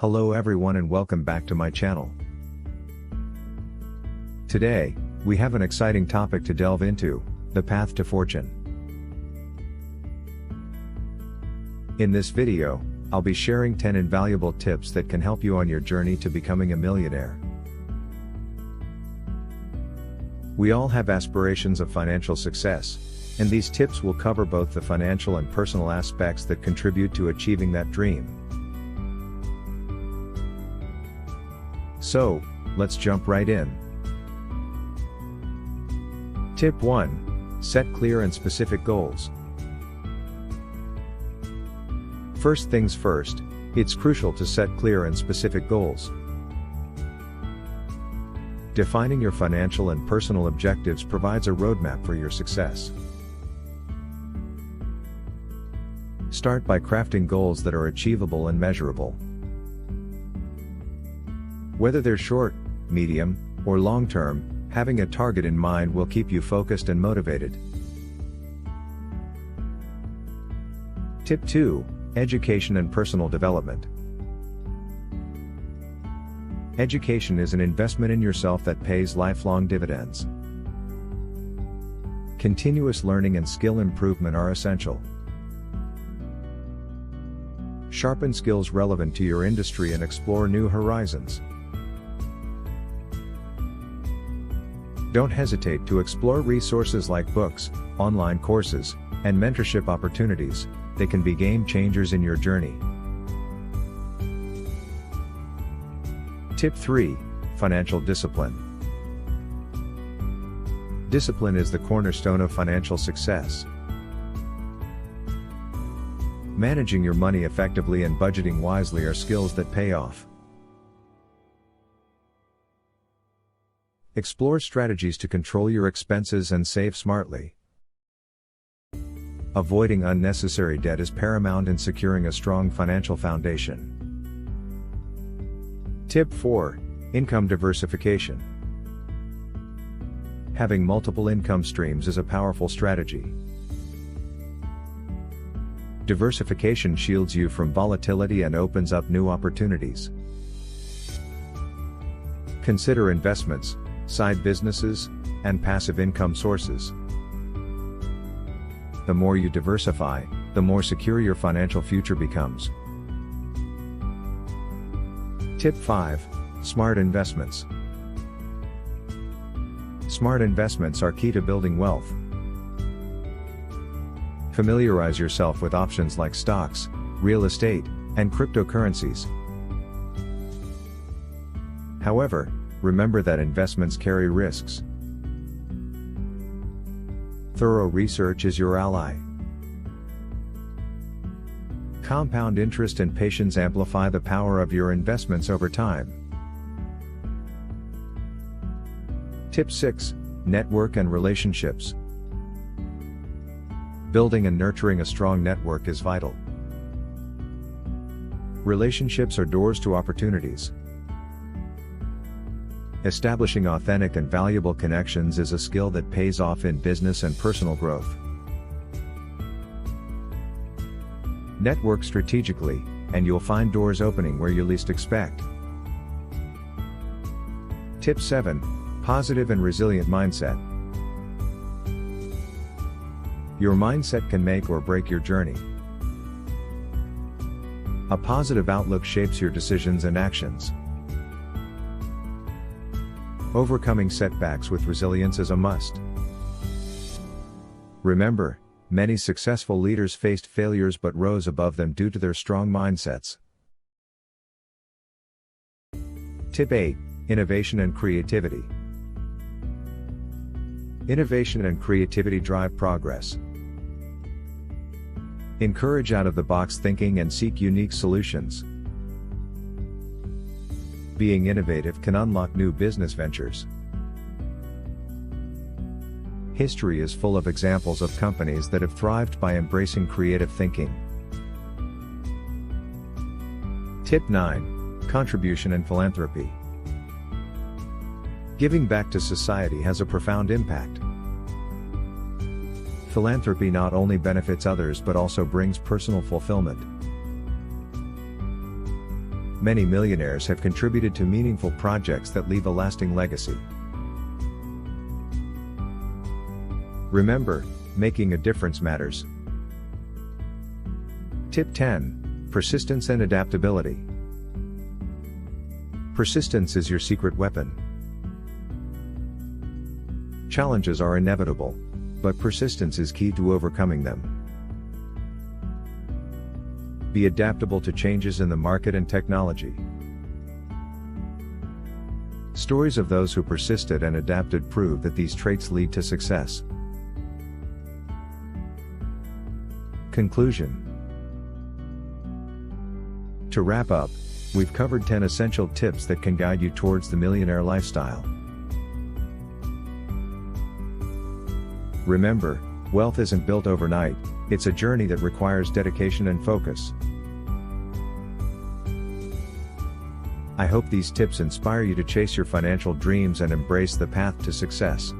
Hello everyone and welcome back to my channel. Today, we have an exciting topic to delve into, the path to fortune. In this video, I'll be sharing 10 invaluable tips that can help you on your journey to becoming a millionaire. We all have aspirations of financial success, and these tips will cover both the financial and personal aspects that contribute to achieving that dream. So, let's jump right in. Tip 1. Set clear and specific goals. First things first, it's crucial to set clear and specific goals. Defining your financial and personal objectives provides a roadmap for your success. Start by crafting goals that are achievable and measurable. Whether they're short, medium, or long-term, having a target in mind will keep you focused and motivated. Tip 2. Education and personal development. Education is an investment in yourself that pays lifelong dividends. Continuous learning and skill improvement are essential. Sharpen skills relevant to your industry and explore new horizons. Don't hesitate to explore resources like books, online courses, and mentorship opportunities. They can be game changers in your journey. Tip 3. Financial discipline. Discipline is the cornerstone of financial success. Managing your money effectively and budgeting wisely are skills that pay off. Explore strategies to control your expenses and save smartly. Avoiding unnecessary debt is paramount in securing a strong financial foundation. Tip 4. Income diversification. Having multiple income streams is a powerful strategy. Diversification shields you from volatility and opens up new opportunities. Consider investments, side businesses, and passive income sources. The more you diversify, the more secure your financial future becomes. Tip 5. Smart investments. Smart investments are key to building wealth. Familiarize yourself with options like stocks, real estate, and cryptocurrencies. However, remember that investments carry risks. Thorough research is your ally. Compound interest and patience amplify the power of your investments over time. Tip 6. Network and relationships. Building and nurturing a strong network is vital. Relationships are doors to opportunities. Establishing authentic and valuable connections is a skill that pays off in business and personal growth. Network strategically, and you'll find doors opening where you least expect. Tip 7. Positive and resilient mindset. Your mindset can make or break your journey. A positive outlook shapes your decisions and actions. Overcoming setbacks with resilience is a must. Remember, many successful leaders faced failures but rose above them due to their strong mindsets. Tip 8. Innovation and creativity. Innovation and creativity drive progress. Encourage out-of-the-box thinking and seek unique solutions. Being innovative can unlock new business ventures. History is full of examples of companies that have thrived by embracing creative thinking. Tip 9. Contribution and philanthropy. Giving back to society has a profound impact. Philanthropy not only benefits others but also brings personal fulfillment. Many millionaires have contributed to meaningful projects that leave a lasting legacy. Remember, making a difference matters. Tip 10. Persistence and adaptability. Persistence is your secret weapon. Challenges are inevitable, but persistence is key to overcoming them. Be adaptable to changes in the market and technology. Stories of those who persisted and adapted prove that these traits lead to success. Conclusion. To wrap up, we've covered 10 essential tips that can guide you towards the millionaire lifestyle. Remember, wealth isn't built overnight, it's a journey that requires dedication and focus. I hope these tips inspire you to chase your financial dreams and embrace the path to success.